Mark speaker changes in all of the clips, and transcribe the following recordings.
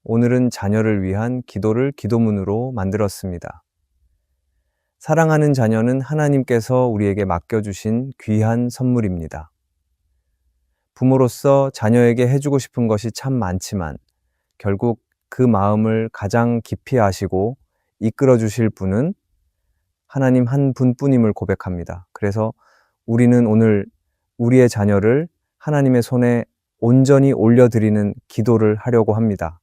Speaker 1: 오늘은 자녀를 위한 기도를 기도문으로 만들었습니다. 사랑하는 자녀는 하나님께서 우리에게 맡겨주신 귀한 선물입니다. 부모로서 자녀에게 해주고 싶은 것이 참 많지만 결국 그 마음을 가장 깊이 아시고 이끌어 주실 분은 하나님 한 분뿐임을 고백합니다. 그래서 우리는 오늘 우리의 자녀를 하나님의 손에 온전히 올려드리는 기도를 하려고 합니다.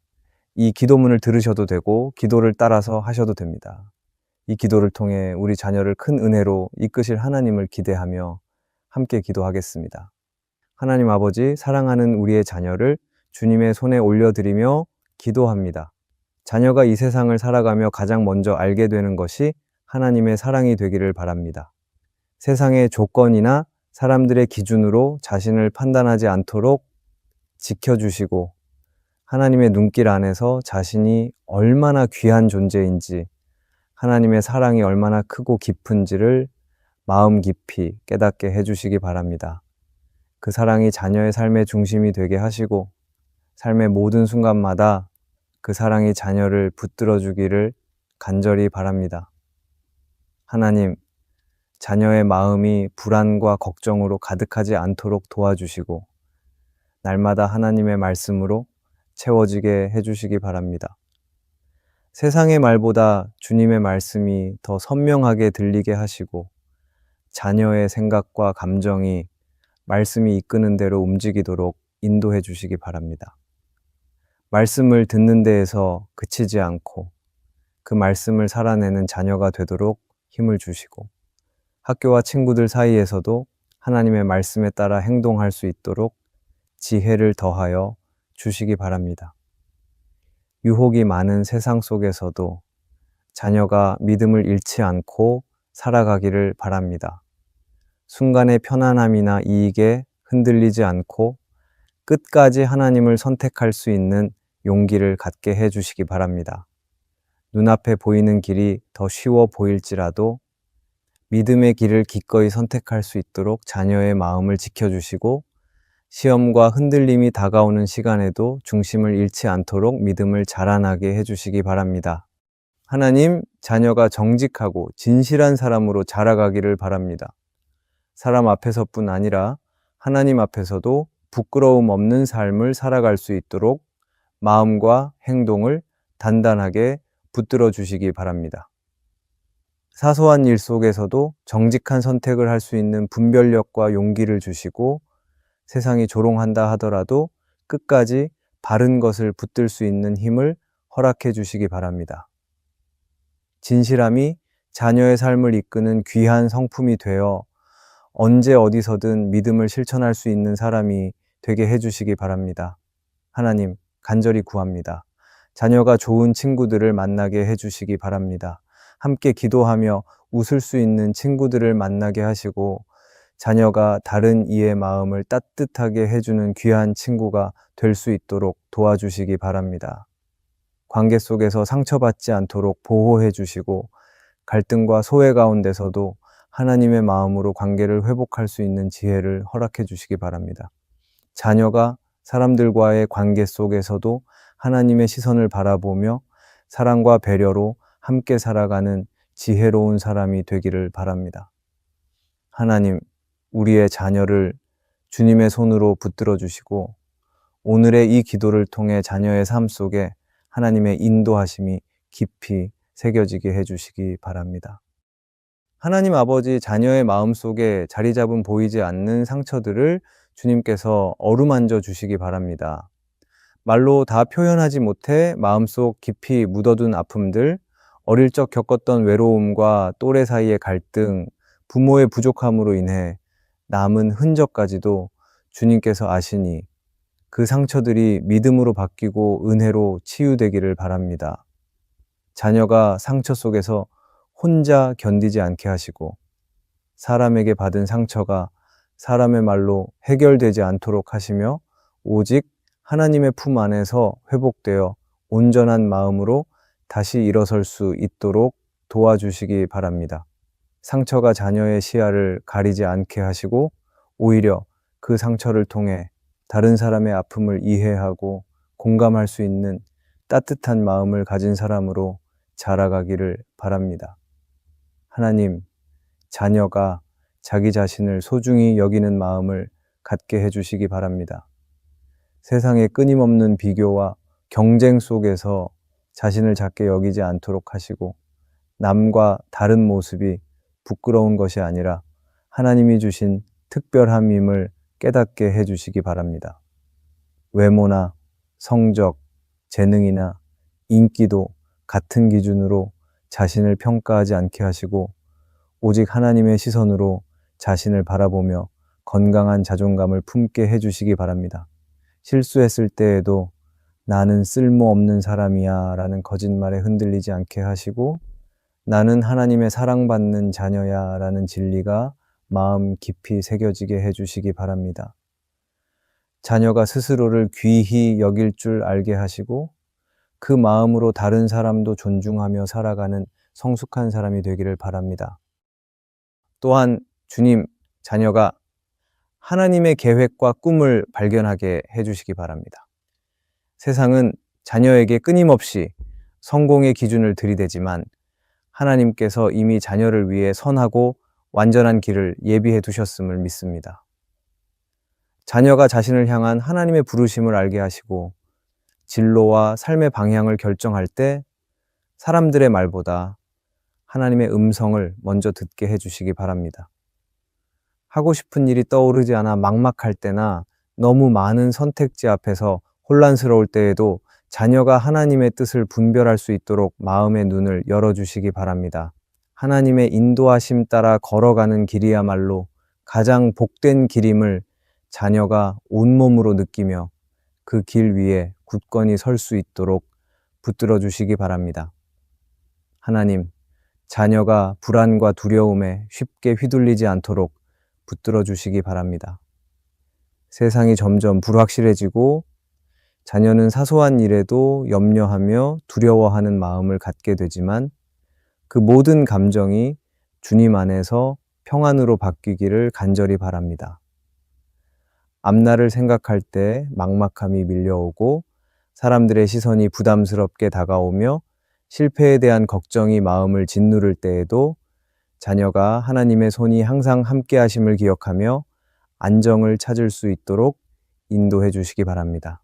Speaker 1: 이 기도문을 들으셔도 되고 기도를 따라서 하셔도 됩니다. 이 기도를 통해 우리 자녀를 큰 은혜로 이끄실 하나님을 기대하며 함께 기도하겠습니다. 하나님 아버지, 사랑하는 우리의 자녀를 주님의 손에 올려드리며 기도합니다. 자녀가 이 세상을 살아가며 가장 먼저 알게 되는 것이 하나님의 사랑이 되기를 바랍니다. 세상의 조건이나 사람들의 기준으로 자신을 판단하지 않도록 지켜주시고 하나님의 눈길 안에서 자신이 얼마나 귀한 존재인지, 하나님의 사랑이 얼마나 크고 깊은지를 마음 깊이 깨닫게 해주시기 바랍니다. 그 사랑이 자녀의 삶의 중심이 되게 하시고 삶의 모든 순간마다 그 사랑이 자녀를 붙들어 주기를 간절히 바랍니다. 하나님, 자녀의 마음이 불안과 걱정으로 가득하지 않도록 도와주시고 날마다 하나님의 말씀으로 채워지게 해주시기 바랍니다. 세상의 말보다 주님의 말씀이 더 선명하게 들리게 하시고 자녀의 생각과 감정이 말씀이 이끄는 대로 움직이도록 인도해 주시기 바랍니다. 말씀을 듣는 데에서 그치지 않고 그 말씀을 살아내는 자녀가 되도록 힘을 주시고 학교와 친구들 사이에서도 하나님의 말씀에 따라 행동할 수 있도록 지혜를 더하여 주시기 바랍니다. 유혹이 많은 세상 속에서도 자녀가 믿음을 잃지 않고 살아가기를 바랍니다. 순간의 편안함이나 이익에 흔들리지 않고 끝까지 하나님을 선택할 수 있는 용기를 갖게 해주시기 바랍니다. 눈앞에 보이는 길이 더 쉬워 보일지라도 믿음의 길을 기꺼이 선택할 수 있도록 자녀의 마음을 지켜주시고 시험과 흔들림이 다가오는 시간에도 중심을 잃지 않도록 믿음을 자라나게 해주시기 바랍니다. 하나님, 자녀가 정직하고 진실한 사람으로 자라가기를 바랍니다. 사람 앞에서뿐 아니라 하나님 앞에서도 부끄러움 없는 삶을 살아갈 수 있도록 마음과 행동을 단단하게 붙들어 주시기 바랍니다. 사소한 일 속에서도 정직한 선택을 할 수 있는 분별력과 용기를 주시고 세상이 조롱한다 하더라도 끝까지 바른 것을 붙들 수 있는 힘을 허락해 주시기 바랍니다. 진실함이 자녀의 삶을 이끄는 귀한 성품이 되어 언제 어디서든 믿음을 실천할 수 있는 사람이 되게 해주시기 바랍니다. 하나님, 간절히 구합니다. 자녀가 좋은 친구들을 만나게 해주시기 바랍니다. 함께 기도하며 웃을 수 있는 친구들을 만나게 하시고 자녀가 다른 이의 마음을 따뜻하게 해주는 귀한 친구가 될 수 있도록 도와주시기 바랍니다. 관계 속에서 상처받지 않도록 보호해 주시고 갈등과 소외 가운데서도 하나님의 마음으로 관계를 회복할 수 있는 지혜를 허락해 주시기 바랍니다. 자녀가 사람들과의 관계 속에서도 하나님의 시선을 바라보며 사랑과 배려로 함께 살아가는 지혜로운 사람이 되기를 바랍니다. 하나님, 우리의 자녀를 주님의 손으로 붙들어 주시고 오늘의 이 기도를 통해 자녀의 삶 속에 하나님의 인도하심이 깊이 새겨지게 해주시기 바랍니다. 하나님 아버지, 자녀의 마음속에 자리 잡은 보이지 않는 상처들을 주님께서 어루만져 주시기 바랍니다. 말로 다 표현하지 못해 마음속 깊이 묻어둔 아픔들, 어릴 적 겪었던 외로움과 또래 사이의 갈등, 부모의 부족함으로 인해 남은 흔적까지도 주님께서 아시니 그 상처들이 믿음으로 바뀌고 은혜로 치유되기를 바랍니다. 자녀가 상처 속에서 혼자 견디지 않게 하시고 사람에게 받은 상처가 사람의 말로 해결되지 않도록 하시며 오직 하나님의 품 안에서 회복되어 온전한 마음으로 다시 일어설 수 있도록 도와주시기 바랍니다. 상처가 자녀의 시야를 가리지 않게 하시고 오히려 그 상처를 통해 다른 사람의 아픔을 이해하고 공감할 수 있는 따뜻한 마음을 가진 사람으로 자라가기를 바랍니다. 하나님, 자녀가 자기 자신을 소중히 여기는 마음을 갖게 해주시기 바랍니다. 세상의 끊임없는 비교와 경쟁 속에서 자신을 작게 여기지 않도록 하시고, 남과 다른 모습이 부끄러운 것이 아니라 하나님이 주신 특별함임을 깨닫게 해주시기 바랍니다. 외모나 성적, 재능이나 인기도 같은 기준으로 자신을 평가하지 않게 하시고, 오직 하나님의 시선으로 자신을 바라보며 건강한 자존감을 품게 해주시기 바랍니다. 실수했을 때에도 나는 쓸모없는 사람이야 라는 거짓말에 흔들리지 않게 하시고, 나는 하나님의 사랑받는 자녀야 라는 진리가 마음 깊이 새겨지게 해주시기 바랍니다. 자녀가 스스로를 귀히 여길 줄 알게 하시고, 그 마음으로 다른 사람도 존중하며 살아가는 성숙한 사람이 되기를 바랍니다. 또한 주님, 자녀가 하나님의 계획과 꿈을 발견하게 해주시기 바랍니다. 세상은 자녀에게 끊임없이 성공의 기준을 들이대지만 하나님께서 이미 자녀를 위해 선하고 완전한 길을 예비해 두셨음을 믿습니다. 자녀가 자신을 향한 하나님의 부르심을 알게 하시고, 진로와 삶의 방향을 결정할 때 사람들의 말보다 하나님의 음성을 먼저 듣게 해주시기 바랍니다. 하고 싶은 일이 떠오르지 않아 막막할 때나 너무 많은 선택지 앞에서 혼란스러울 때에도 자녀가 하나님의 뜻을 분별할 수 있도록 마음의 눈을 열어주시기 바랍니다. 하나님의 인도하심 따라 걸어가는 길이야말로 가장 복된 길임을 자녀가 온몸으로 느끼며 그 길 위에 굳건히 설 수 있도록 붙들어 주시기 바랍니다. 하나님, 자녀가 불안과 두려움에 쉽게 휘둘리지 않도록 붙들어 주시기 바랍니다. 세상이 점점 불확실해지고 자녀는 사소한 일에도 염려하며 두려워하는 마음을 갖게 되지만, 그 모든 감정이 주님 안에서 평안으로 바뀌기를 간절히 바랍니다. 앞날을 생각할 때 막막함이 밀려오고 사람들의 시선이 부담스럽게 다가오며 실패에 대한 걱정이 마음을 짓누를 때에도 자녀가 하나님의 손이 항상 함께 하심을 기억하며 안정을 찾을 수 있도록 인도해 주시기 바랍니다.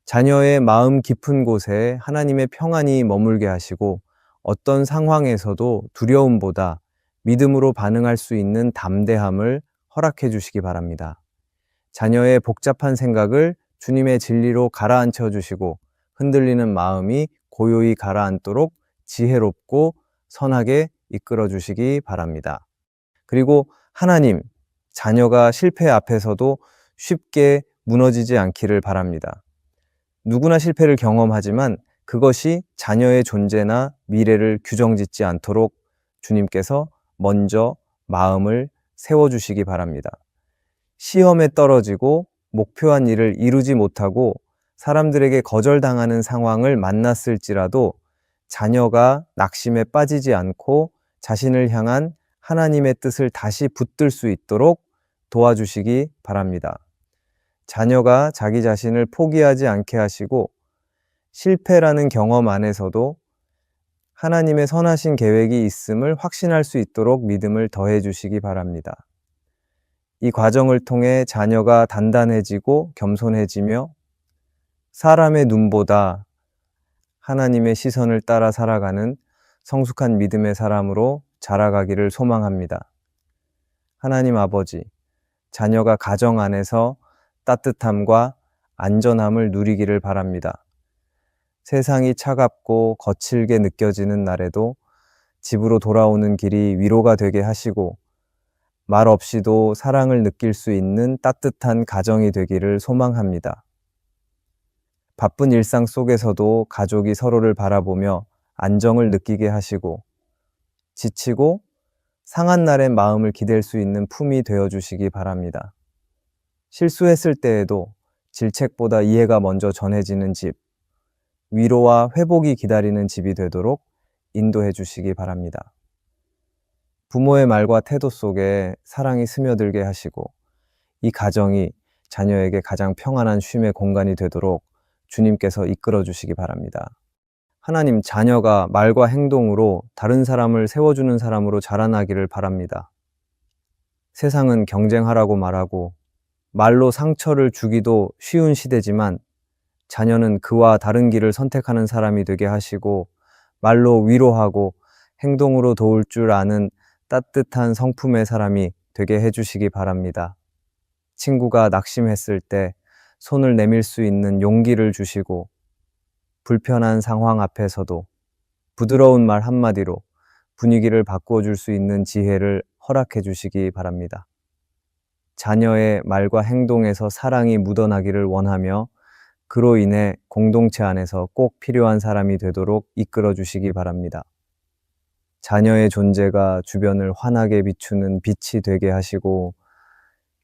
Speaker 1: 자녀의 마음 깊은 곳에 하나님의 평안이 머물게 하시고, 어떤 상황에서도 두려움보다 믿음으로 반응할 수 있는 담대함을 허락해 주시기 바랍니다. 자녀의 복잡한 생각을 주님의 진리로 가라앉혀 주시고, 흔들리는 마음이 고요히 가라앉도록 지혜롭고 선하게 이끌어 주시기 바랍니다. 그리고 하나님, 자녀가 실패 앞에서도 쉽게 무너지지 않기를 바랍니다. 누구나 실패를 경험하지만 그것이 자녀의 존재나 미래를 규정짓지 않도록 주님께서 먼저 마음을 세워주시기 바랍니다. 시험에 떨어지고 목표한 일을 이루지 못하고 사람들에게 거절당하는 상황을 만났을지라도 자녀가 낙심에 빠지지 않고 자신을 향한 하나님의 뜻을 다시 붙들 수 있도록 도와주시기 바랍니다. 자녀가 자기 자신을 포기하지 않게 하시고, 실패라는 경험 안에서도 하나님의 선하신 계획이 있음을 확신할 수 있도록 믿음을 더해 주시기 바랍니다. 이 과정을 통해 자녀가 단단해지고 겸손해지며 사람의 눈보다 하나님의 시선을 따라 살아가는 성숙한 믿음의 사람으로 자라가기를 소망합니다. 하나님 아버지, 자녀가 가정 안에서 따뜻함과 안전함을 누리기를 바랍니다. 세상이 차갑고 거칠게 느껴지는 날에도 집으로 돌아오는 길이 위로가 되게 하시고, 말 없이도 사랑을 느낄 수 있는 따뜻한 가정이 되기를 소망합니다. 바쁜 일상 속에서도 가족이 서로를 바라보며 안정을 느끼게 하시고, 지치고 상한 날엔 마음을 기댈 수 있는 품이 되어주시기 바랍니다. 실수했을 때에도 질책보다 이해가 먼저 전해지는 집, 위로와 회복이 기다리는 집이 되도록 인도해 주시기 바랍니다. 부모의 말과 태도 속에 사랑이 스며들게 하시고, 이 가정이 자녀에게 가장 평안한 쉼의 공간이 되도록 주님께서 이끌어 주시기 바랍니다. 하나님, 자녀가 말과 행동으로 다른 사람을 세워주는 사람으로 자라나기를 바랍니다. 세상은 경쟁하라고 말하고 말로 상처를 주기도 쉬운 시대지만 자녀는 그와 다른 길을 선택하는 사람이 되게 하시고 말로 위로하고 행동으로 도울 줄 아는 따뜻한 성품의 사람이 되게 해주시기 바랍니다. 친구가 낙심했을 때 손을 내밀 수 있는 용기를 주시고 불편한 상황 앞에서도 부드러운 말 한마디로 분위기를 바꿔줄 수 있는 지혜를 허락해 주시기 바랍니다. 자녀의 말과 행동에서 사랑이 묻어나기를 원하며 그로 인해 공동체 안에서 꼭 필요한 사람이 되도록 이끌어 주시기 바랍니다. 자녀의 존재가 주변을 환하게 비추는 빛이 되게 하시고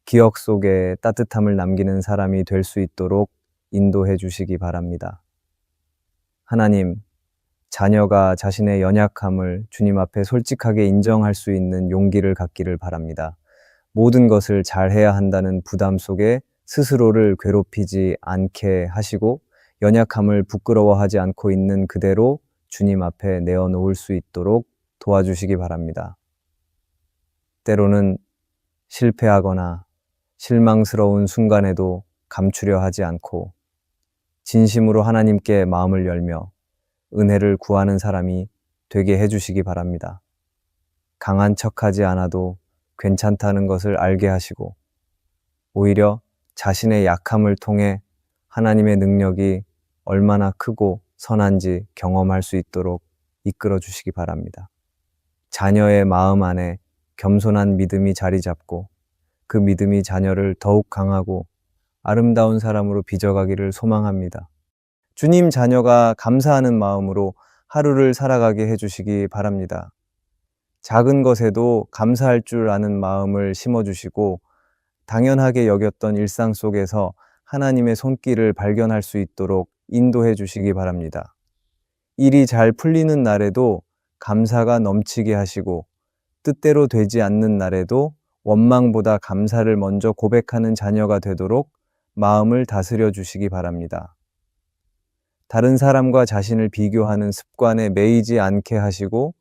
Speaker 1: 기억 속에 따뜻함을 남기는 사람이 될 수 있도록 인도해 주시기 바랍니다. 하나님, 자녀가 자신의 연약함을 주님 앞에 솔직하게 인정할 수 있는 용기를 갖기를 바랍니다. 모든 것을 잘해야 한다는 부담 속에 스스로를 괴롭히지 않게 하시고 연약함을 부끄러워하지 않고 있는 그대로 주님 앞에 내어놓을 수 있도록 도와주시기 바랍니다. 때로는 실패하거나 실망스러운 순간에도 감추려 하지 않고 진심으로 하나님께 마음을 열며 은혜를 구하는 사람이 되게 해주시기 바랍니다. 강한 척하지 않아도 괜찮다는 것을 알게 하시고 오히려 자신의 약함을 통해 하나님의 능력이 얼마나 크고 선한지 경험할 수 있도록 이끌어 주시기 바랍니다. 자녀의 마음 안에 겸손한 믿음이 자리 잡고 그 믿음이 자녀를 더욱 강하고 아름다운 사람으로 빚어가기를 소망합니다. 주님, 자녀가 감사하는 마음으로 하루를 살아가게 해주시기 바랍니다. 작은 것에도 감사할 줄 아는 마음을 심어주시고 당연하게 여겼던 일상 속에서 하나님의 손길을 발견할 수 있도록 인도해 주시기 바랍니다. 일이 잘 풀리는 날에도 감사가 넘치게 하시고 뜻대로 되지 않는 날에도 원망보다 감사를 먼저 고백하는 자녀가 되도록 마음을 다스려 주시기 바랍니다. 다른 사람과 자신을 비교하는 습관에 매이지 않게 하시고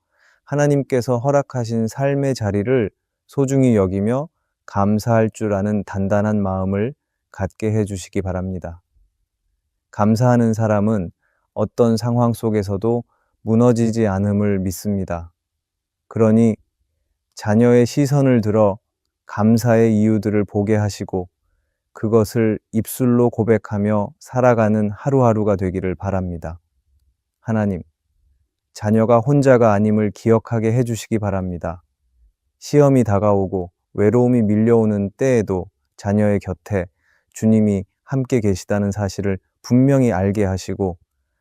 Speaker 1: 하나님께서 허락하신 삶의 자리를 소중히 여기며 감사할 줄 아는 단단한 마음을 갖게 해주시기 바랍니다. 감사하는 사람은 어떤 상황 속에서도 무너지지 않음을 믿습니다. 그러니 자녀의 시선을 들어 감사의 이유들을 보게 하시고 그것을 입술로 고백하며 살아가는 하루하루가 되기를 바랍니다. 하나님, 자녀가 혼자가 아님을 기억하게 해주시기 바랍니다. 시험이 다가오고 외로움이 밀려오는 때에도 자녀의 곁에 주님이 함께 계시다는 사실을 분명히 알게 하시고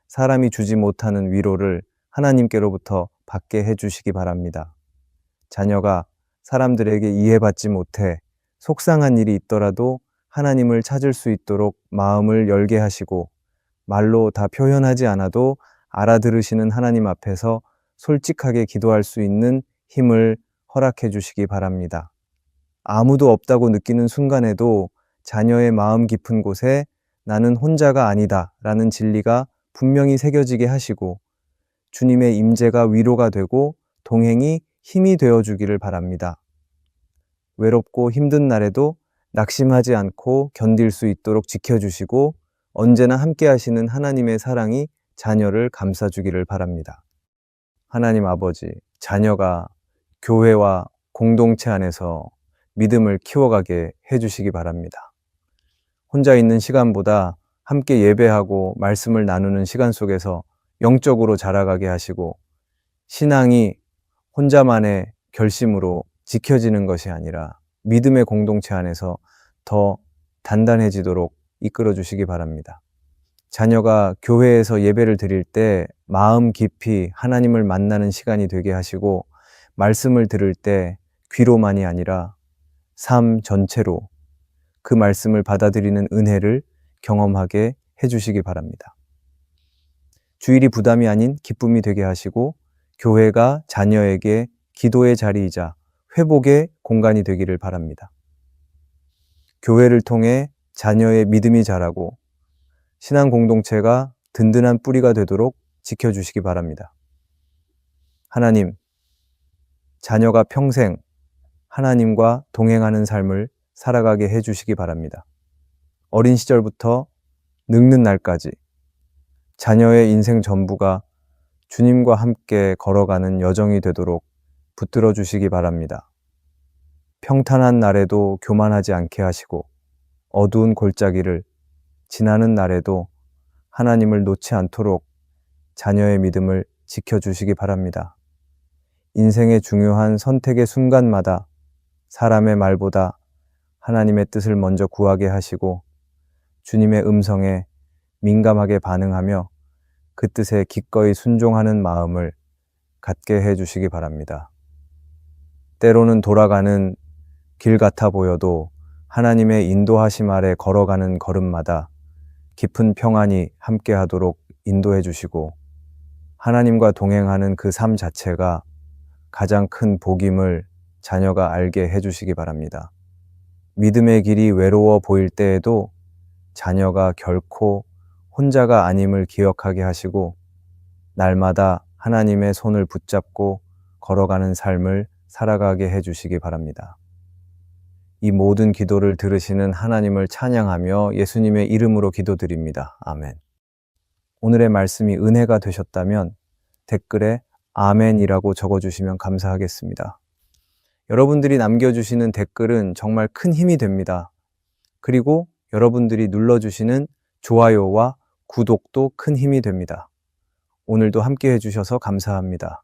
Speaker 1: 사람이 주지 못하는 위로를 하나님께로부터 받게 해주시기 바랍니다. 자녀가 사람들에게 이해받지 못해 속상한 일이 있더라도 하나님을 찾을 수 있도록 마음을 열게 하시고 말로 다 표현하지 않아도 알아들으시는 하나님 앞에서 솔직하게 기도할 수 있는 힘을 허락해 주시기 바랍니다. 아무도 없다고 느끼는 순간에도 자녀의 마음 깊은 곳에 나는 혼자가 아니다 라는 진리가 분명히 새겨지게 하시고 주님의 임재가 위로가 되고 동행이 힘이 되어 주기를 바랍니다. 외롭고 힘든 날에도 낙심하지 않고 견딜 수 있도록 지켜주시고 언제나 함께 하시는 하나님의 사랑이 자녀를 감싸주기를 바랍니다. 하나님 아버지, 자녀가 교회와 공동체 안에서 믿음을 키워가게 해주시기 바랍니다. 혼자 있는 시간보다 함께 예배하고 말씀을 나누는 시간 속에서 영적으로 자라가게 하시고 신앙이 혼자만의 결심으로 지켜지는 것이 아니라 믿음의 공동체 안에서 더 단단해지도록 이끌어 주시기 바랍니다. 자녀가 교회에서 예배를 드릴 때 마음 깊이 하나님을 만나는 시간이 되게 하시고 말씀을 들을 때 귀로만이 아니라 삶 전체로 그 말씀을 받아들이는 은혜를 경험하게 해주시기 바랍니다. 주일이 부담이 아닌 기쁨이 되게 하시고 교회가 자녀에게 기도의 자리이자 회복의 공간이 되기를 바랍니다. 교회를 통해 자녀의 믿음이 자라고 신앙 공동체가 든든한 뿌리가 되도록 지켜주시기 바랍니다. 하나님, 자녀가 평생 하나님과 동행하는 삶을 살아가게 해주시기 바랍니다. 어린 시절부터 늙는 날까지 자녀의 인생 전부가 주님과 함께 걸어가는 여정이 되도록 붙들어 주시기 바랍니다. 평탄한 날에도 교만하지 않게 하시고 어두운 골짜기를 지나는 날에도 하나님을 놓지 않도록 자녀의 믿음을 지켜주시기 바랍니다. 인생의 중요한 선택의 순간마다 사람의 말보다 하나님의 뜻을 먼저 구하게 하시고 주님의 음성에 민감하게 반응하며 그 뜻에 기꺼이 순종하는 마음을 갖게 해주시기 바랍니다. 때로는 돌아가는 길 같아 보여도 하나님의 인도하심 아래 걸어가는 걸음마다 깊은 평안이 함께하도록 인도해 주시고 하나님과 동행하는 그 삶 자체가 가장 큰 복임을 자녀가 알게 해주시기 바랍니다. 믿음의 길이 외로워 보일 때에도 자녀가 결코 혼자가 아님을 기억하게 하시고 날마다 하나님의 손을 붙잡고 걸어가는 삶을 살아가게 해주시기 바랍니다. 이 모든 기도를 들으시는 하나님을 찬양하며 예수님의 이름으로 기도드립니다. 아멘. 오늘의 말씀이 은혜가 되셨다면 댓글에 아멘이라고 적어주시면 감사하겠습니다. 여러분들이 남겨주시는 댓글은 정말 큰 힘이 됩니다. 그리고 여러분들이 눌러주시는 좋아요와 구독도 큰 힘이 됩니다. 오늘도 함께 해주셔서 감사합니다.